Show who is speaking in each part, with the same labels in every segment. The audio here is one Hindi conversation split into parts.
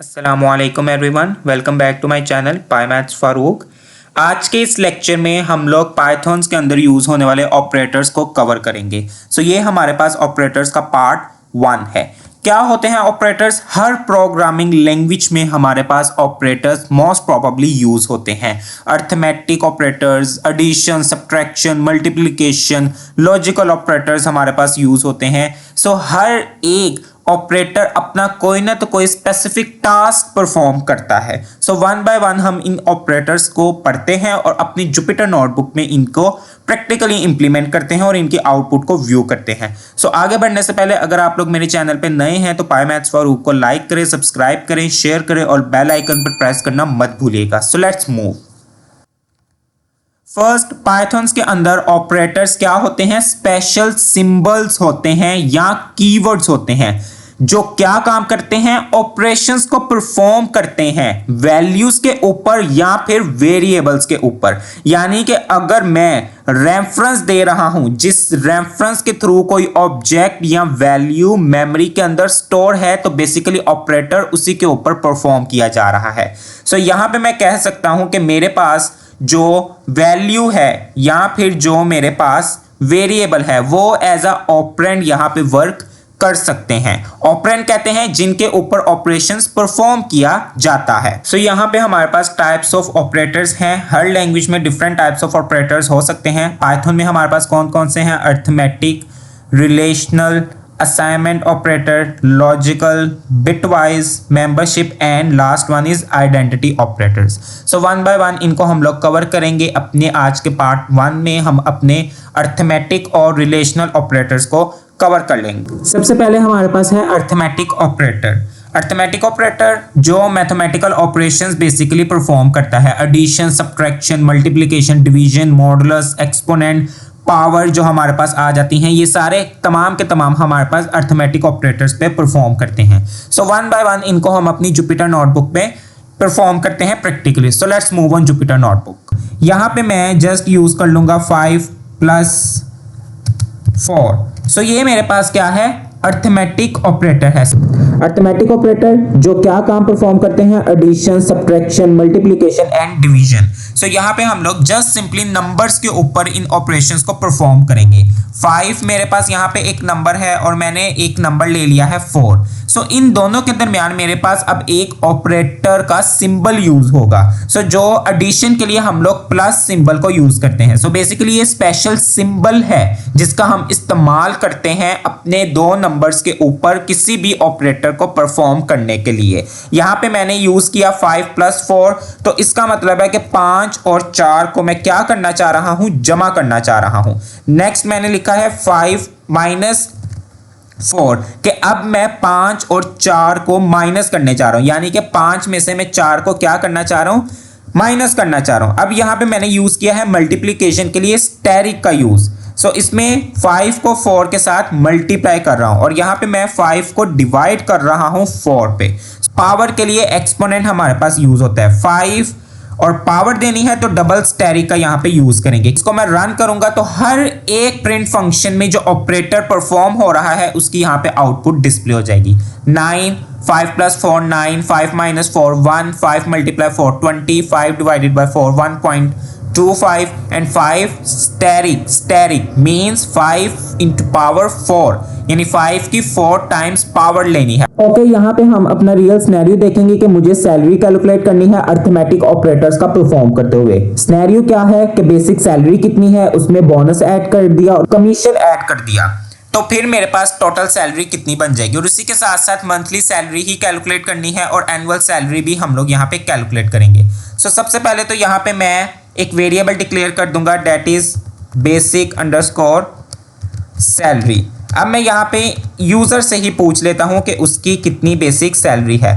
Speaker 1: अस्सलामुअलैकुम everyone, welcome back to my channel pi maths Farooq. आज के इस लेक्चर में हम लोग पाइथन्स के अंदर यूज़ होने वाले ऑपरेटर्स को कवर करेंगे। ये हमारे पास ऑपरेटर्स का पार्ट 1 है। क्या होते हैं ऑपरेटर्स? हर प्रोग्रामिंग लैंग्वेज में हमारे पास ऑपरेटर्स मोस्ट प्रोबेबली यूज होते हैं। Arithmetic operators, addition, subtraction, multiplication, logical operators हमारे पास यूज होते हैं। हर एक ऑपरेटर अपना कोई ना तो कोई स्पेसिफिक टास्क परफॉर्म करता है। वन बाय वन हम इन ऑपरेटर्स को पढ़ते हैं और अपनी जुपिटर नोटबुक में इनको प्रैक्टिकली इंप्लीमेंट करते हैं और इनके आउटपुट को व्यू करते हैं। आगे बढ़ने से पहले अगर आप लोग मेरे चैनल पे नए हैं तो पाई मैथ्स फारूक को लाइक करें, सब्सक्राइब करें, शेयर करें और बेल आइकन पर प्रेस करना मत भूलिएगा। Let's move. फर्स्ट, पाइथन्स के अंदर ऑपरेटर्स क्या होते हैं? स्पेशल सिंबल्स होते हैं या कीवर्ड्स होते हैं जो क्या काम करते हैं? ऑपरेशंस को परफॉर्म करते हैं वैल्यूज के ऊपर या फिर वेरिएबल्स के ऊपर। यानी कि अगर मैं रेफरेंस दे रहा हूं, जिस रेफरेंस के थ्रू कोई ऑब्जेक्ट या वैल्यू मेमोरी के अंदर स्टोर है, तो बेसिकली ऑपरेटर उसी के ऊपर परफॉर्म किया जा रहा है। यहां पे मैं कह सकता हूं कि मेरे पास जो वैल्यू है या फिर जो मेरे पास वेरिएबल है वो एज अ ऑपरेंड यहां पे वर्क कर सकते हैं। ऑपरेंड कहते हैं जिनके ऊपर ऑपरेशंस परफॉर्म किया जाता है। यहां पे हमारे पास टाइप्स ऑफ ऑपरेटर्स हैं। हर लैंग्वेज में डिफरेंट टाइप्स ऑफ ऑपरेटर्स हो सकते हैं। पाइथन में हमारे पास कौन कौन से हैं? Arithmetic, relational, assignment operator, logical, bitwise, membership and last one is identity operators. One by one इनको हम लोग कवर करेंगे। अपने आज के पार्ट 1 में हम अपने अर्थमेटिक और रिलेशनल ऑपरेटर्स को कवर कर लेंगे। सबसे पहले हमारे पास है अर्थमेटिक ऑपरेटर। अर्थमेटिक ऑपरेटर जो मैथमेटिकल ऑपरेशंस बेसिकली परफॉर्म करता है। Addition, subtraction, multiplication, division, modulus, exponent, power जो हमारे पास आ जाती हैं, ये सारे तमाम के तमाम हमारे पास अर्थमेटिक ऑपरेटर्स पे परफॉर्म करते हैं। वन बाय वन इनको हम अपनी जुपिटर नोटबुक पे परफॉर्म करते हैं practically. Let's move on Jupyter notebook. यहाँ पे मैं जस्ट यूज कर लूंगा 5 + 4। ये मेरे पास क्या है? अर्थमेटिक ऑपरेटर है। अर्थमेटिक ऑपरेटर जो क्या काम परफॉर्म करते हैं? Addition, subtraction, multiplication and division. यहाँ पे हम लोग जस्ट सिंपली नंबर्स के ऊपर इन ऑपरेशंस को परफॉर्म करेंगे। 5 मेरे पास यहाँ पे एक नंबर है और मैंने एक नंबर ले लिया है 4। इन दोनों के दरमियान मेरे पास अब एक ऑपरेटर का सिंबल यूज होगा। जो एडिशन के लिए हम लोग प्लस सिंबल को यूज करते हैं। बेसिकली ये स्पेशल सिंबल है जिसका हम इस्तेमाल करते हैं अपने दो नंबर्स के ऊपर किसी भी ऑपरेटर को परफॉर्म करने के लिए। यहाँ पे मैंने यूज किया 5 + 4, तो इसका मतलब है कि 5 और 4 को मैं क्या करना चाह रहा हूं? जमा करना चाह रहा हूं। नेक्स्ट मैंने लिखा है 5 - 4 कि अब मैं 5 और 4 को माइनस करने जा रहा हूं। यानी कि 5 में से मैं 4 को क्या करना चाह रहा हूं? माइनस करना चाह रहा हूं। अब यहां पे मैंने यूज किया है मल्टीप्लिकेशन के लिए स्टेरिक का यूज। इसमें 5 को 4 के साथ मल्टीप्लाई कर रहा हूं और यहां पे मैं 5 को डिवाइड कर रहा हूं 4 पे। पावर के लिए एक्सपोनेंट हमारे पास यूज होता है। 5 और पावर देनी है तो डबल स्टेरिक का यहां पे यूज करेंगे। इसको मैं रन करूंगा तो हर एक प्रिंट फंक्शन में जो ऑपरेटर परफॉर्म हो रहा है उसकी यहां पे आउटपुट डिस्प्ले हो जाएगी। 9, 5 + 4 9, 5 - 4 1, 5 × 4 20, 5 / 4 1.25 and 5 स्टेरिक मींस 5 × पावर 4, यानी 5 की 4 टाइम्स पावर लेनी है। ओके, यहाँ पे हम अपना रियल सिनेरियो देखेंगे कि मुझे सैलरी कैलकुलेट करनी है अर्थमेटिक ऑपरेटर्स का परफॉर्म करते हुए। सिनेरियो क्या है कि बेसिक सैलरी कितनी है, उसमें बोनस ऐड कर दिया और कमीशन ऐड कर दिया, तो फिर मेरे पास टोटल सैलरी कितनी बन जाएगी। और उसी के साथ साथ मंथली सैलरी ही कैलकुलेट करनी है और एनुअल सैलरी भी हम लोग यहाँ पे कैलकुलेट करेंगे। सबसे पहले तो यहाँ पे मैं एक वेरिएबल डिक्लेयर कर दूंगा, दैट इज basic_ सैलरी। अब मैं यहाँ पे यूजर से ही पूछ लेता हूँ कि उसकी कितनी बेसिक सैलरी है।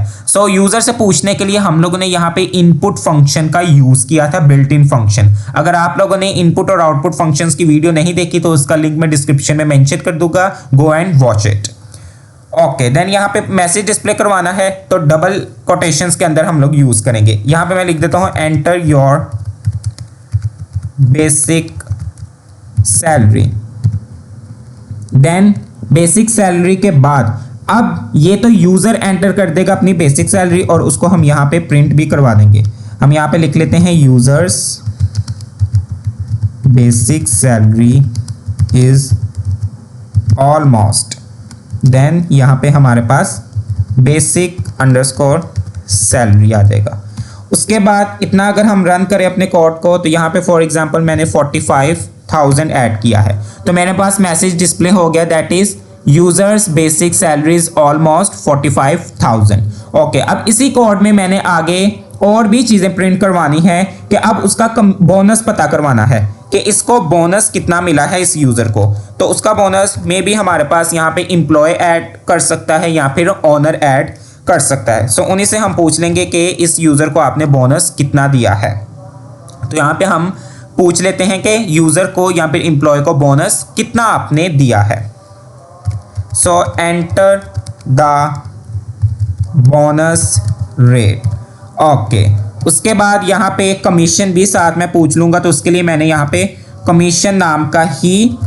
Speaker 1: यूजर से पूछने के लिए हम लोगों ने यहाँ पे इनपुट फंक्शन का यूज किया था, बिल्ट इन फंक्शन। अगर आप लोगों ने इनपुट और आउटपुट फंक्शंस की वीडियो नहीं देखी तो उसका लिंक मैं डिस्क्रिप्शन में मेंशन कर दूंगा, go and watch it. Okay, then यहाँ पे मैसेज डिस्प्ले करवाना है तो डबल कोटेशंस के अंदर हम लोग यूज करेंगे। यहाँ पे मैं लिख देता हूँ enter your basic salary. Then basic salary के बाद अब ये तो यूजर एंटर कर देगा अपनी बेसिक सैलरी और उसको हम यहाँ पे प्रिंट भी करवा देंगे। हम यहाँ पे लिख लेते हैं users basic salary is almost, then यहाँ पे हमारे पास बेसिक अंडरस्कोर सैलरी आ जाएगा। उसके बाद इतना अगर हम रन करें अपने कोड को, तो यहाँ पे फॉर एग्जांपल मैंने 45,000 ऐड किया है, तो मेरे पास मैसेज डिस्प्ले हो गया that is users basic salary is almost 45,000। Okay, अब इसी कोड में मैंने आगे और भी चीजें प्रिंट करवानी है कि अब उसका बोनस पता करवाना है कि इसको बोनस कितना मिला है इस यूजर को। तो उसका बोनस में भी हमारे पास यहाँ पे एम्प्लॉय ऐड कर सकता है या फिर ओनर ऐड कर सकता है। सो उन्हीं से हम पूछ लेंगे कि इस यूजर को आपने बोनस कितना दिया है। तो यहाँ पे हम पूछ लेते हैं कि यूजर को या फिर एम्प्लॉय को बोनस कितना आपने दिया है। सो enter the bonus rate. Okay, उसके बाद यहाँ पे कमीशन भी साथ में पूछ लूंगा, तो उसके लिए मैंने यहाँ पे कमीशन नाम का ही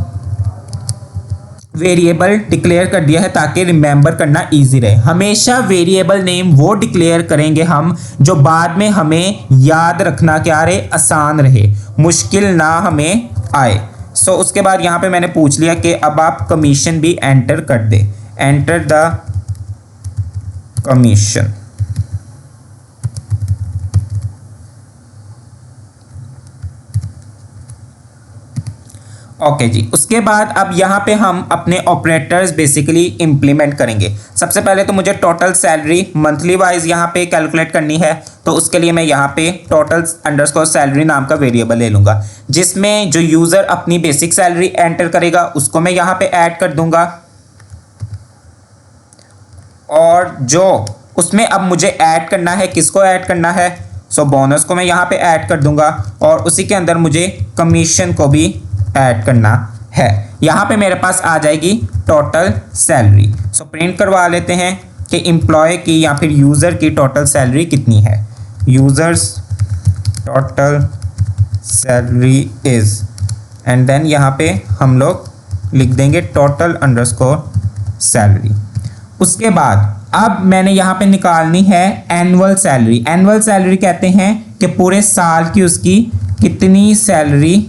Speaker 1: वेरिएबल डिक्लेयर कर दिया है ताकि रिमेंबर करना इजी रहे। हमेशा वेरिएबल नेम वो डिक्लेयर करेंगे हम जो बाद में हमें याद रखना क्या रहे, आसान रहे, मुश्किल ना हमें आए। सो उसके बाद यहाँ पे मैंने पूछ लिया कि अब आप कमीशन भी एंटर कर दे। Enter the commission. ओके जी, उसके बाद अब यहाँ पे हम अपने ऑपरेटर्स बेसिकली इंप्लीमेंट करेंगे। सबसे पहले तो मुझे टोटल सैलरी मंथली वाइज यहाँ पे कैलकुलेट करनी है, तो उसके लिए मैं यहाँ पे टोटल अंडरस्कोर सैलरी नाम का वेरिएबल ले लूँगा, जिसमें जो यूज़र अपनी बेसिक सैलरी एंटर करेगा उसको मैं यहाँ पे ऐड कर दूँगा, और जो उसमें अब मुझे ऐड करना है, किसको ऐड करना है, सो बोनस को मैं यहाँ पे ऐड कर दूँगा, और उसी के अंदर मुझे कमीशन को भी ऐड करना है। यहाँ पे मेरे पास आ जाएगी टोटल सैलरी। सो प्रिंट करवा लेते हैं कि एम्प्लॉय की या फिर यूज़र की टोटल सैलरी कितनी है। Users total salary is, and then यहाँ पे हम लोग लिख देंगे टोटल अंडरस्कोर सैलरी। उसके बाद अब मैंने यहाँ पे निकालनी है एनुअल सैलरी। एनुअल सैलरी कहते हैं कि पूरे साल की उसकी कितनी सैलरी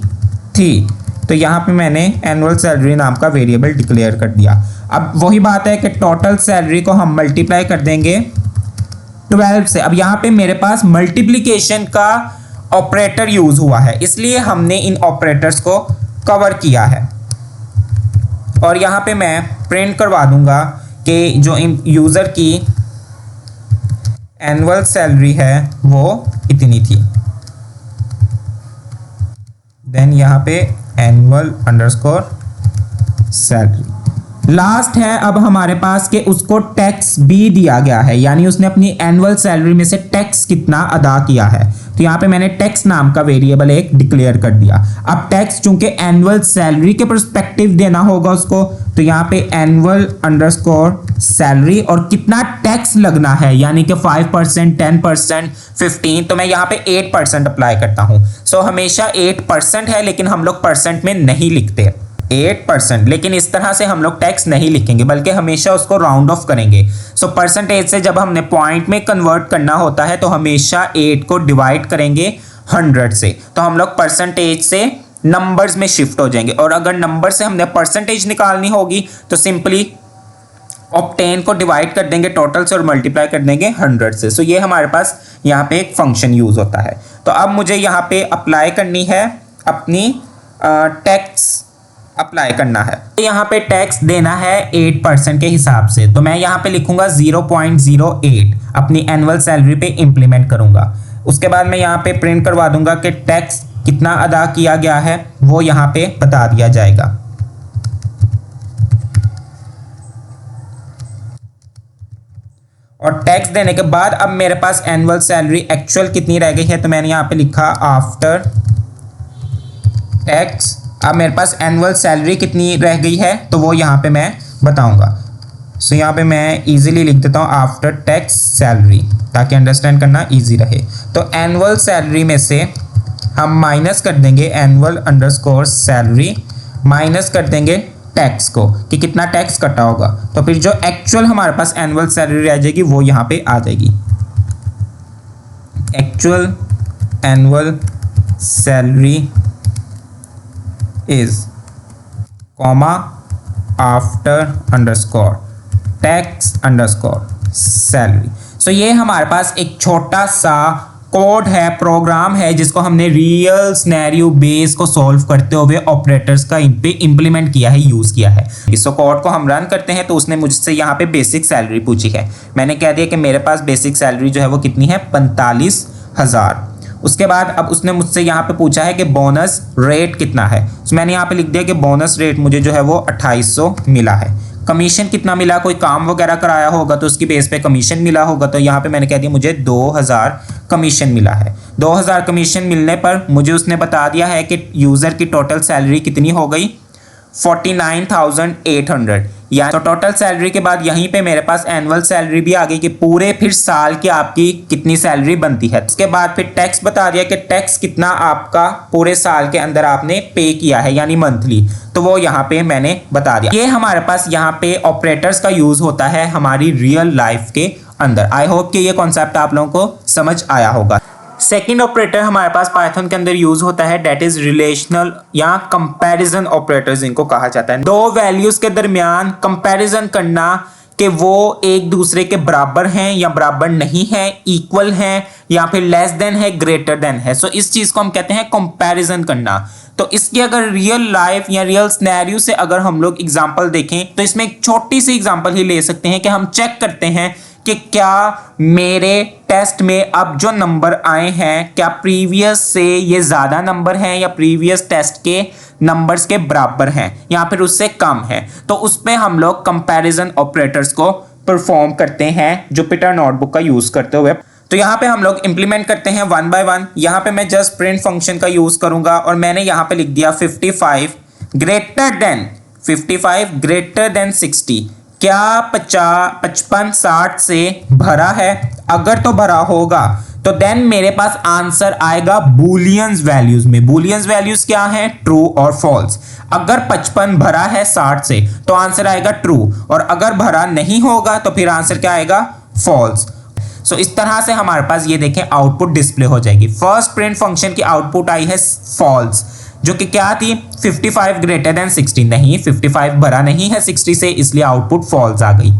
Speaker 1: थी। तो यहाँ पे मैंने एनुअल सैलरी नाम का वेरिएबल डिक्लेयर कर दिया। अब वही बात है कि टोटल सैलरी को हम मल्टीप्लाई कर देंगे 12 से। अब यहाँ पे मेरे पास मल्टीप्लिकेशन का ऑपरेटर यूज हुआ है, इसलिए हमने इन ऑपरेटर्स को कवर किया है। और यहाँ पे मैं प्रिंट करवा दूंगा कि जो यूजर की एनुअल सैलरी है वो इतनी थी। देन यहाँ पे एनुअल अंडरस्कोर सैलरी। लास्ट है अब हमारे पास कि उसको टैक्स भी दिया गया है, यानी उसने अपनी एनुअल सैलरी में से टैक्स कितना अदा किया है। तो यहाँ पे मैंने टैक्स नाम का वेरिएबल एक डिक्लेयर कर दिया। अब टैक्स चूंकि एनुअल सैलरी के पर्सपेक्टिव देना होगा उसको, तो यहाँ पे एनुअल अंडरस्कोर सैलरी और कितना टैक्स लगना है, यानी कि 5%, 10%, 15, तो मैं यहाँ पे 8% अप्लाई करता हूँ। सो हमेशा 8% है, लेकिन हम लोग परसेंट में नहीं लिखते 8%, लेकिन इस तरह से हम लोग टैक्स नहीं लिखेंगे, बल्कि हमेशा उसको राउंड ऑफ करेंगे। सो परसेंटेज से जब हमने पॉइंट में कन्वर्ट करना होता है तो हमेशा 8 को डिवाइड करेंगे 100 से, तो हम लोग परसेंटेज से नंबर्स में शिफ्ट हो जाएंगे। और अगर नंबर से हमने परसेंटेज निकालनी होगी तो सिंपली ऑब्टेन को डिवाइड कर देंगे टोटल से और मल्टीप्लाई कर देंगे 100 से। सो ये हमारे पास यहाँ पे एक फंक्शन यूज होता है। तो अब मुझे यहाँ पे अप्लाई करनी है अपनी टैक्स अप्लाई करना है। तो यहाँ पे टैक्स देना है 8% के हिसाब से, तो मैं यहाँ पे लिखूंगा 0.08 अपनी एनुअल सैलरी पे इंप्लीमेंट करूंगा। उसके बाद मैं यहाँ पे प्रिंट करवा दूंगा कि टैक्स कितना अदा किया गया है वो यहाँ पे बता दिया जाएगा। और टैक्स देने के बाद अब मेरे पास एनुअल सैलरी एक्चुअल कितनी रह गई है, तो मैंने यहाँ पे लिखा आफ्टर टैक्स। अब मेरे पास एनुअल सैलरी कितनी रह गई है तो वो यहाँ पे मैं बताऊंगा। सो यहाँ पे मैं इजीली लिख देता हूँ आफ्टर टैक्स सैलरी, ताकि अंडरस्टैंड करना इजी रहे। तो एनुअल सैलरी में से हम माइनस कर देंगे एनुअल अंडरस्कोर सैलरी, माइनस कर देंगे टैक्स को कि कितना टैक्स कटा होगा, तो फिर जो एक्चुअल हमारे पास एनुअल सैलरी रह जाएगी वो यहाँ पे आ जाएगी, actual annual salary is comma after underscore tax underscore salary. So ये हमारे पास एक छोटा सा कोड है, प्रोग्राम है, जिसको हमने रियल सिनेरियो बेस को सॉल्व करते हुए ऑपरेटर्स का इन पे इम्प्लीमेंट किया है, यूज किया है। इस कोड को हम रन करते हैं तो उसने मुझसे यहाँ पे बेसिक सैलरी पूछी है। मैंने कह दिया कि मेरे पास बेसिक सैलरी जो है वो कितनी है, 45,000। उसके बाद अब उसने मुझसे यहाँ पे पूछा है कि बोनस रेट कितना है, तो मैंने यहाँ पे लिख दिया कि बोनस रेट मुझे जो है वो 2800 मिला है। कमीशन कितना मिला, कोई काम वगैरह कराया होगा तो उसकी बेस पे कमीशन मिला होगा, तो यहाँ पे मैंने कह दिया मुझे 2000 कमीशन मिला है। 2000 कमीशन मिलने पर मुझे उसने बता दिया है कि यूज़र की टोटल सैलरी कितनी हो गई, 49,800। या तो टोटल सैलरी के बाद यहीं पे मेरे पास एनुअल सैलरी भी आ गई कि पूरे फिर साल की आपकी कितनी सैलरी बनती है। उसके बाद फिर टैक्स बता दिया कि टैक्स कितना आपका पूरे साल के अंदर आपने पे किया है, यानी मंथली, तो वो यहाँ पे मैंने बता दिया। ये हमारे पास यहाँ पे ऑपरेटर्स का यूज होता है हमारी रियल लाइफ के अंदर। आई होप कि ये कॉन्सेप्ट आप लोगों को समझ आया होगा। सेकेंड ऑपरेटर हमारे पास पाइथन के अंदर यूज होता है, डेट इज रिलेशनल या कंपैरिजन ऑपरेटर्स इनको कहा जाता है। दो वैल्यूज के दरमियान कंपैरिजन करना कि वो एक दूसरे के बराबर हैं या बराबर नहीं है, इक्वल हैं या फिर लेस देन है, ग्रेटर देन है। सो इस चीज को हम कहते हैं कंपैरिजन करना। तो इसकी अगर रियल लाइफ या रियल सिनेरियो से अगर हम लोग एग्जांपल देखें तो इसमें एक छोटी सी एग्जांपल ही ले सकते हैं कि हम चेक करते हैं कि क्या मेरे टेस्ट में अब जो नंबर आए हैं क्या प्रीवियस से ये ज्यादा नंबर हैं या प्रीवियस टेस्ट के नंबर्स के बराबर हैं या फिर उससे कम है। तो उस पे हम लोग कंपैरिजन ऑपरेटर्स को परफॉर्म करते हैं जुपिटर नोटबुक का यूज करते हुए। तो यहाँ पे हम लोग इंप्लीमेंट करते हैं वन बाय वन। यहाँ पे मैं जस्ट प्रिंट फंक्शन का यूज करूंगा और मैंने यहाँ पे लिख दिया 55 ग्रेटर देन 60। क्या 55 60 से भरा है? अगर तो भरा होगा तो देन मेरे पास आंसर आएगा बूलियंस वैल्यूज में। बूलियंस वैल्यूज क्या है? ट्रू और फॉल्स। अगर 55 भरा है 60 से तो आंसर आएगा ट्रू, और अगर भरा नहीं होगा तो फिर आंसर क्या आएगा? फॉल्स। सो इस तरह से हमारे पास ये देखें आउटपुट डिस्प्ले हो जाएगी। फर्स्ट प्रिंट फंक्शन की आउटपुट आई है फॉल्स, जो कि क्या थी? 55 ग्रेटर देन 60। नहीं, 55 भरा नहीं है 60 से, इसलिए आउटपुट फॉल्स आ गई।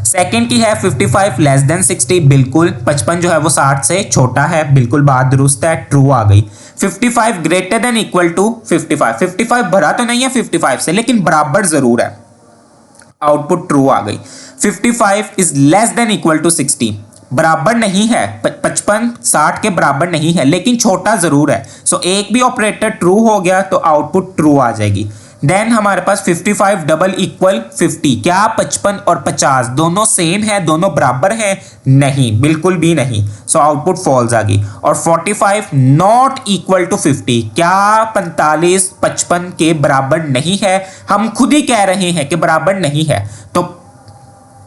Speaker 1: सेकंड की है 55 लेस देन 60। बिल्कुल 55 जो है वो 60 से छोटा है, बिल्कुल बात दुरुस्त है, ट्रू आ गई। 55 ग्रेटर देन इक्वल टू 55। 55 भरा तो नहीं है 55 से, लेकिन बराबर जरूर है, आउटपुट ट्रू आ गई। 55 is less than equal to 60। बराबर नहीं है, 55 60 के बराबर नहीं है, लेकिन छोटा जरूर है। सो एक भी ऑपरेटर ट्रू हो गया तो आउटपुट ट्रू आ जाएगी। देन हमारे पास 55 डबल इक्वल 50। क्या 55 और 50 दोनों सेम है, दोनों बराबर हैं? नहीं, बिल्कुल भी नहीं। सो आउटपुट फॉल्स आ गई। और 45 नॉट इक्वल टू 50। क्या 45 55 के बराबर नहीं है? हम खुद ही कह रहे हैं कि बराबर नहीं है, तो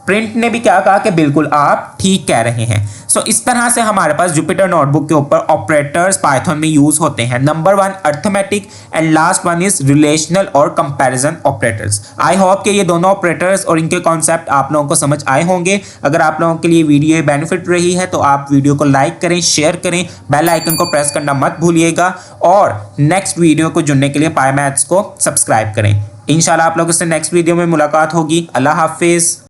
Speaker 1: प्रिंट ने भी क्या कहा कि बिल्कुल आप ठीक कह रहे हैं। सो इस तरह से हमारे पास जुपिटर नोटबुक के ऊपर ऑपरेटर्स पाइथन में यूज होते हैं। Number 1 arithmetic and last one is relational और कंपैरिजन ऑपरेटर्स। आई होप कि ये दोनों ऑपरेटर्स और इनके कॉन्सेप्ट आप लोगों को समझ आए होंगे। अगर आप लोगों के लिए वीडियो बेनिफिट रही है तो आप वीडियो को लाइक करें, शेयर करें, बेल आइकन को प्रेस करना मत भूलिएगा, और नेक्स्ट वीडियो को जुड़ने के लिए पाई मैथ्स को सब्सक्राइब करें। इंशाल्लाह आप लोगों से नेक्स्ट वीडियो में मुलाकात होगी। अल्लाह हाफिज।